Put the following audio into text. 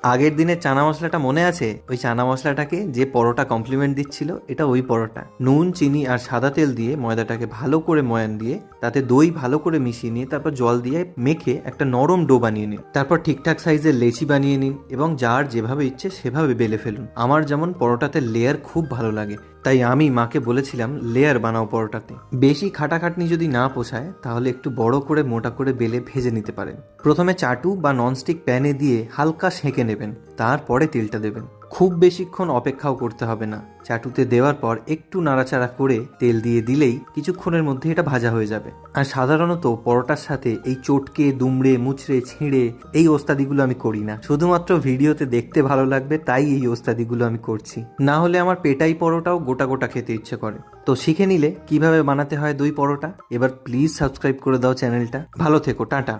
আগের দিনের চানা মশলাটা মনে আছে? ওই চানা মশলাটাকে যে পরোটা কমপ্লিমেন্ট দিচ্ছিল, এটা ওই পরোটা। নুন, চিনি আর সাদা তেল দিয়ে ময়দাটাকে ভালো করে ময়ান দিয়ে তাতে দই ভালো করে মিশিয়ে নিয়ে তারপর জল দিয়ে মেখে একটা নরম ডো বানিয়ে নিন। তারপর ঠিকঠাক সাইজের লেচি বানিয়ে নিন এবং যার যেভাবে ইচ্ছে সেভাবে বেলে ফেলুন। আমার যেমন পরোটাতে লেয়ার খুব ভালো লাগে, তাই আমি মাকে বলেছিলাম লেয়ার বানাও পরোটাতে। বেশি খাটাখাটনি যদি না পোষায় তাহলে একটু বড় করে মোটা করে বেলে ভেজে নিতে পারেন। প্রথমে চাটু বা ননস্টিক প্যানে দিয়ে হালকা সেঁকে নেবেন, তারপরে তেলটা দেবেন। খুব বেশিক্ষণ অপেক্ষাও করতে হবে না। চাটুতে দেওয়ার পর একটু নাড়াচাড়া করে তেল দিয়ে দিলেই কিছুক্ষণের মধ্যে এটা ভাজা হয়ে যাবে। আর সাধারণত পরোটার সাথে এই চটকে দুমড়ে মুচড়ে ছিঁড়ে এই ওস্তাদিগুলো আমি করি না, শুধুমাত্র ভিডিওতে দেখতে ভালো লাগবে তাই এই ওস্তাদিগুলো আমি করছি। না হলে আমার পেটাই পরোটাও গোটা গোটা খেতে ইচ্ছে করে। তো শিখে নিলে কিভাবে বানাতে হয় দই পরোটা। এবার প্লিজ সাবস্ক্রাইব করে দাও চ্যানেলটা। ভালো থেকো, টাটা।